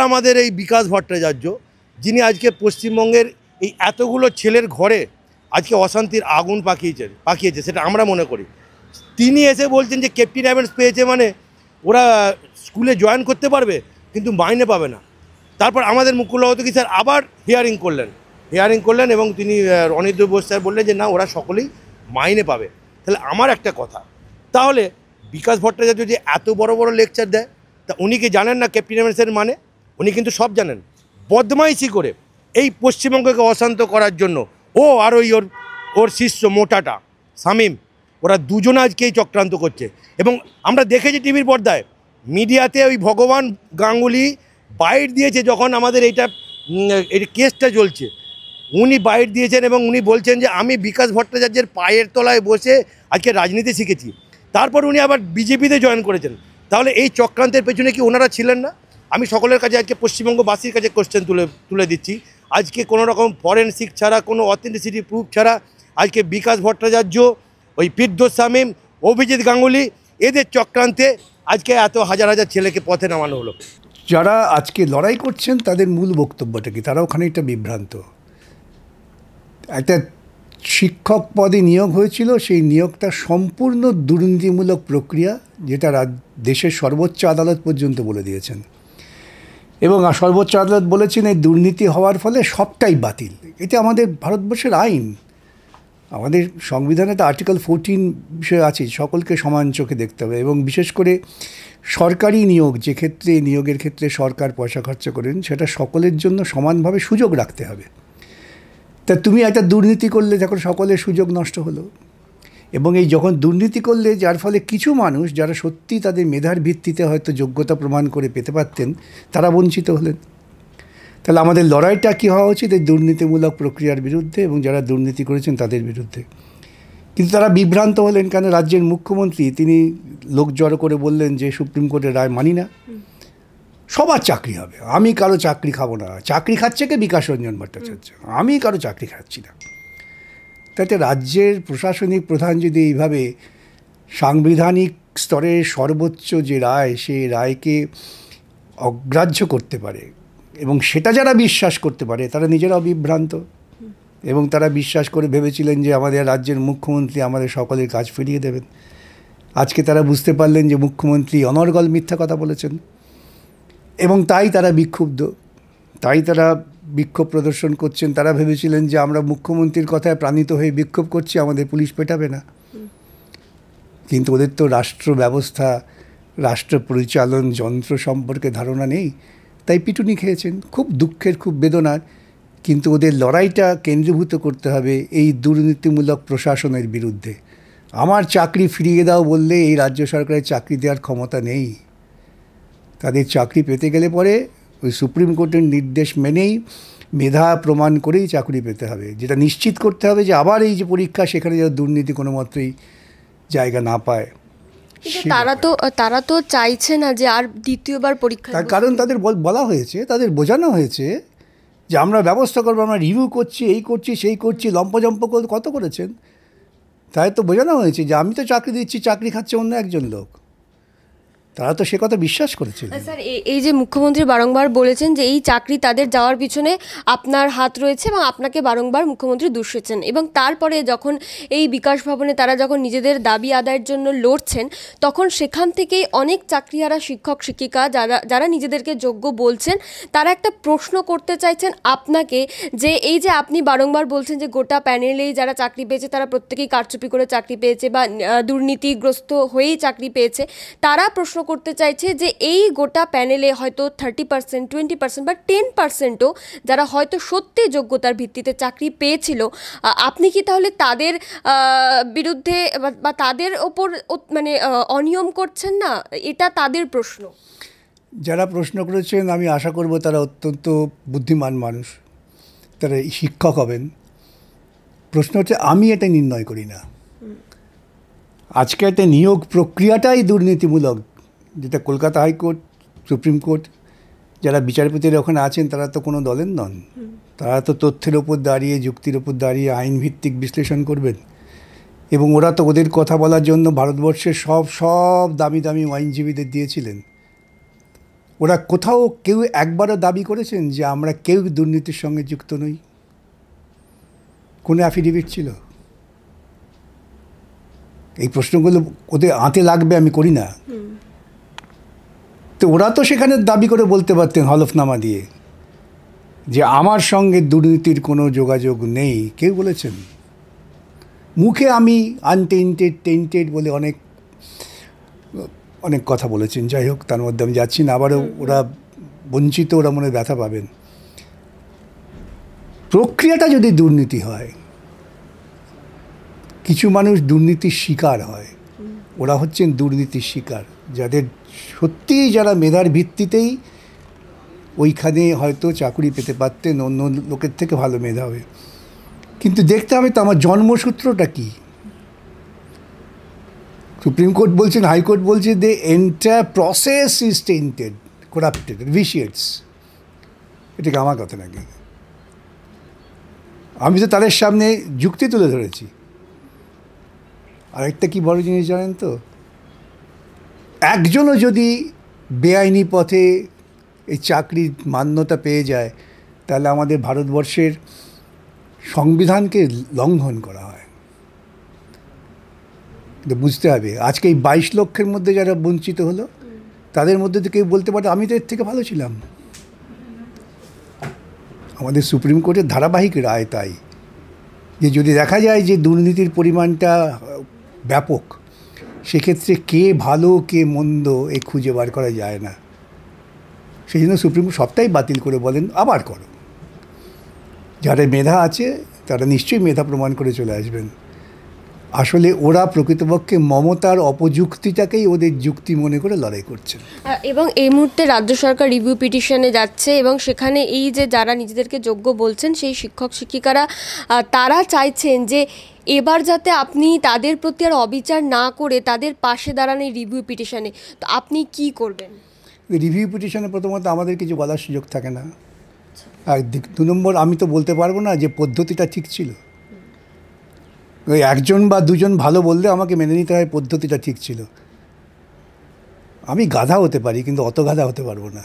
আমাদের এই বিকাশ ভট্টাচার্য, যিনি আজকে পশ্চিমবঙ্গের এই এতগুলো ছেলের ঘরে আজকে অশান্তির আগুন পাকিয়েছে সেটা আমরা মনে করি। তিনি এসে বলছেন যে ক্যাপ্টেন অ্যাভেন্স পেয়েছে মানে ওরা স্কুলে জয়েন করতে পারবে কিন্তু মাইনে পাবে না। তারপর আমাদের মুখ্য সভাপতি স্যার আবার হিয়ারিং করলেন এবং তিনি অনির্বাণ বোস স্যার বললেন যে না, ওরা সকলেই মাইনে পাবে। তাহলে আমার একটা কথা, তাহলে বিকাশ ভট্টাচার্য যে এত বড় বড় লেকচার দেয়, তা উনি কি জানেন না ক্যাপ্টেন অ্যাভেন্সের মানে? উনি কিন্তু সব জানেন। বদমাইশি করে এই পশ্চিমবঙ্গকে অশান্ত করার জন্য ও আর ওর শিষ্য মোটাটা শামীম, ওরা দুজনে আজকে এই চক্রান্ত করছে। এবং আমরা দেখেছি টিভির পর্দায়, মিডিয়াতে ওই ভগবান গাঙ্গুলি বাইট দিয়েছে যখন আমাদের এই কেসটা চলছে, উনি বাইট দিয়েছেন এবং উনি বলছেন যে আমি বিকাশ ভট্টাচার্যের পায়ের তলায় বসে আজকে রাজনীতি শিখেছি। তারপর উনি আবার বিজেপিতে জয়েন করেছেন। তাহলে এই চক্রান্তের পেছনে কি ওনারা ছিলেন না? আমি সকলের কাছে আজকে পশ্চিমবঙ্গবাসীর কাছে কোশ্চেন তুলে দিচ্ছি, আজকে কোনো রকম ফরেনসিক ছাড়া, কোনো অথেন্টিসিটি প্রুফ ছাড়া আজকে বিকাশ ভট্টাচার্য, ওই ফিরদৌস শামীম, অভিজিৎ গাঙ্গুলি, এদের চক্রান্তে আজকে এত হাজার হাজার ছেলেকে পথে নামানো হলো। যারা আজকে লড়াই করছেন তাদের মূল বক্তব্যটা কি? তারাও খানিকটা বিভ্রান্ত। একটা শিক্ষক পদে নিয়োগ হয়েছিল, সেই নিয়োগটা সম্পূর্ণ দুর্নীতিমূলক প্রক্রিয়া, যেটা দেশের সর্বোচ্চ আদালত পর্যন্ত বলে দিয়েছেন। এবং সর্বোচ্চ আদালত বলেছেন এই দুর্নীতি হওয়ার ফলে সবটাই বাতিল। এটা আমাদের ভারতবর্ষের আইন, আমাদের সংবিধানে তো আর্টিকেল 14 বিষয় আছে, সকলকে সমান চোখে দেখতে হবে। এবং বিশেষ করে সরকারি নিয়োগ, যে ক্ষেত্রে নিয়োগের ক্ষেত্রে সরকার পয়সা খরচা করেন, সেটা সকলের জন্য সমানভাবে সুযোগ রাখতে হবে। তা তুমি একটা দুর্নীতি করলে যখন সকলের সুযোগ নষ্ট হলো, এবং এই যখন দুর্নীতি করলে যার ফলে কিছু মানুষ যারা সত্যি তাদের মেধার ভিত্তিতে হয়তো যোগ্যতা প্রমাণ করে পেতে পারতেন, তারা বঞ্চিত হলেন। তাহলে আমাদের লড়াইটা কী হওয়া উচিত? এই দুর্নীতিমূলক প্রক্রিয়ার বিরুদ্ধে এবং যারা দুর্নীতি করেছেন তাদের বিরুদ্ধে। কিন্তু তারা বিভ্রান্ত হলেন, কেন রাজ্যের মুখ্যমন্ত্রী তিনি লোক জড়ো করে বললেন যে সুপ্রিম কোর্টের রায় মানি না, সবার চাকরি হবে, আমি কারো চাকরি খাবো না। চাকরি খাচ্ছে কে? বিকাশ রঞ্জন ভট্টাচার্য, আমি কারো চাকরি খাচ্ছি না। তাতে রাজ্যের প্রশাসনিক প্রধান যদি এইভাবে সাংবিধানিক স্তরের সর্বোচ্চ যে রায়, সেই রায়কে অগ্রাহ্য করতে পারে এবং সেটা যারা বিশ্বাস করতে পারে তারা নিজেরাও বিভ্রান্ত। এবং তারা বিশ্বাস করে ভেবেছিলেন যে আমাদের রাজ্যের মুখ্যমন্ত্রী আমাদের সকলের কাজ ফিরিয়ে দেবেন। আজকে তারা বুঝতে পারলেন যে মুখ্যমন্ত্রী অনর্গল মিথ্যা কথা বলেছেন এবং তাই তারা বিক্ষুব্ধ, তাই তারা বিক্ষোভ প্রদর্শন করছেন। তারা ভেবেছিলেন যে আমরা মুখ্যমন্ত্রীর কথায় প্রাণিত হয়ে বিক্ষোভ করছি, আমাদের পুলিশ পেটাবে না। কিন্তু ওদের তো রাষ্ট্র ব্যবস্থা, রাষ্ট্র পরিচালন যন্ত্র সম্পর্কে ধারণা নেই, তাই পিটুনি খেয়েছেন। খুব দুঃখের, খুব বেদনার। কিন্তু ওদের লড়াইটা কেন্দ্রীভূত করতে হবে এই দুর্নীতিমূলক প্রশাসনের বিরুদ্ধে। আমার চাকরি ফিরিয়ে দাও বললে এই রাজ্য সরকারের চাকরি দেওয়ার ক্ষমতা নেই। তাদের চাকরি পেতে গেলে পরে ওই সুপ্রিম কোর্টের নির্দেশ মেনেই মেধা প্রমাণ করেই চাকরি পেতে হবে, যেটা নিশ্চিত করতে হবে যে আবার এই যে পরীক্ষা, সেখানে যেন দুর্নীতি কোনো মাত্রই জায়গা না পায়। তারা তো চাইছে না যে আর দ্বিতীয়বার পরীক্ষা। তার কারণ তাদের বলা হয়েছে, তাদের বোঝানো হয়েছে যে আমরা ব্যবস্থা করবো, আমরা রিভিউ করছি, এই করছি, সেই করছি, লম্পজম্প কত করেছেন। তাই তো বোঝানো হয়েছে যে আমি তো চাকরি দিচ্ছি, চাকরি খাচ্ছে অন্য একজন লোক। তারা তো সে কথা বিশ্বাস করেছিল। স্যার, এই যে মুখ্যমন্ত্রী বারংবার বলেছেন যে এই চাকরি তাদের যাওয়ার পিছনে আপনার হাত রয়েছে এবং আপনাকে বারংবার মুখ্যমন্ত্রী দূষিয়েছেন, এবং তারপরে যখন এই বিকাশ ভবনে তারা যখন নিজেদের দাবি আদায়ের জন্য লড়ছেন, তখন সেখান থেকেই অনেক চাকরিহারা শিক্ষক শিক্ষিকা যারা নিজেদেরকে যোগ্য বলছেন, তারা একটা প্রশ্ন করতে চাইছেন আপনাকে, যে এই যে আপনি বারংবার বলছেন যে গোটা প্যানেলেই যারা চাকরি পেয়েছে তারা প্রত্যেকেই কারচুপি করে চাকরি পেয়েছে বা দুর্নীতিগ্রস্ত হয়েই চাকরি পেয়েছে, তারা প্রশ্ন করতে চাইছে যে এই গোটা প্যানেলে হয়তো 30%, 20% বা 10%ও যারা হয়তো সত্যি যোগ্যতার ভিত্তিতে চাকরি পেয়েছিল, আপনি কি তাহলে তাদের বিরুদ্ধে বা তাদের ওপর মানে অনিয়ম করছেন না? এটা তাদের প্রশ্ন। যারা প্রশ্ন করেছেন আমি আশা করব তারা অত্যন্ত বুদ্ধিমান মানুষ, তারা শিক্ষক হবেন। প্রশ্ন হচ্ছে আমি এটা নির্ণয় করি না। আজকে একটা নিয়োগ প্রক্রিয়াটাই দুর্নীতিমূলক, যেটা কলকাতা হাইকোর্ট, সুপ্রিম কোর্ট, যারা বিচারপতিরা ওখানে আছেন তারা তো কোনো দলের নন। তারা তো তথ্যের ওপর দাঁড়িয়ে, যুক্তির ওপর দাঁড়িয়ে আইনভিত্তিক বিশ্লেষণ করবেন। এবং ওরা তো ওদের কথা বলার জন্য ভারতবর্ষের সব দামি দামি আইনজীবীদের দিয়েছিলেন। ওরা কোথাও কেউ একবারও দাবি করেছেন যে আমরা কেউ দুর্নীতির সঙ্গে যুক্ত নই? কোনো অ্যাফিডেভিট ছিল? এই প্রশ্নগুলো ওদের আঁতে লাগবে, আমি করি না। তো ওরা তো সেখানে দাবি করে বলতে পারতেন হলফনামা দিয়ে যে আমার সঙ্গে দুর্নীতির কোনো যোগাযোগ নেই। কেউ বলেছেন? মুখে আমি আনটেন্টেড টেন্টেড বলে অনেক অনেক কথা বলেছেন। যাই হোক, তার মধ্যে আমি যাচ্ছি না। আবারও ওরা বঞ্চিত, ওরা মনে ব্যথা পাবেন। প্রক্রিয়াটা যদি দুর্নীতি হয়, কিছু মানুষ দুর্নীতির শিকার হয়, ওরা হচ্ছেন দুর্নীতির শিকার, যাদের সত্যিই যারা মেধার ভিত্তিতেই ওইখানে হয়তো চাকরি পেতে পারতেন অন্য লোকের থেকে ভালো মেধাবে। কিন্তু দেখতে হবে তো আমার জন্মসূত্রটা কী। সুপ্রিম কোর্ট বলছেন, হাইকোর্ট বলছে the entire process is tainted, corrupted, vitiates. এটাকে আমার কথা নাকি? আমি তো তাদের সামনে যুক্তি তুলে ধরেছি। আরেকটা কি বড় জিনিস জানেন তো, একজনও যদি বেআইনি পথে এই চাকরির মান্যতা পেয়ে যায়, তাহলে আমাদের ভারতবর্ষের সংবিধানকে লঙ্ঘন করা হয়। বুঝতে হবে, আজকে এই 22 লক্ষের মধ্যে যারা বঞ্চিত হলো, তাদের মধ্যে তো কেউ বলতে পারে আমি তো এর থেকে ভালো ছিলাম। আমাদের সুপ্রিম কোর্টের ধারাবাহিক রায় তাই, যে যদি দেখা যায় যে দুর্নীতির পরিমাণটা ব্যাপক, সেক্ষেত্রে কে ভালো কে মন্দ এ খুঁজে বার করা যায় না। সেই জন্য সুপ্রিম কোর্ট সবটাই বাতিল করে বলেন আবার করো। যাদের মেধা আছে তারা নিশ্চয়ই মেধা প্রমাণ করে চলে আসবেন। আসলে ওরা প্রকৃতপক্ষে মমতার অপযুক্তিটাকেই ওদের যুক্তি মনে করে লড়াই করছে। এবং এই মুহূর্তে রাজ্য সরকার রিভিউ পিটিশনে যাচ্ছে এবং সেখানে এই যে যারা নিজেদেরকে যোগ্য বলছেন সেই শিক্ষক শিক্ষিকারা তারা চাইছেন যে এবার যাতে আপনি তাদের প্রতি আর অবিচার না করে তাদের পাশে দাঁড়ান এই রিভিউ পিটিশনে। তো আপনি কি করবেন? রিভিউ পিটিশনে প্রথমত আমাদের কিছু বলার সুযোগ থাকে না। আর 2 নম্বর, আমি তো বলতে পারবো না যে পদ্ধতিটা ঠিক ছিল। ওই একজন বা দুজন ভালো বললে আমাকে মেনে নিতে হয় পদ্ধতিটা ঠিক ছিল। আমি গাধা হতে পারি, কিন্তু অত গাধা হতে পারবো না।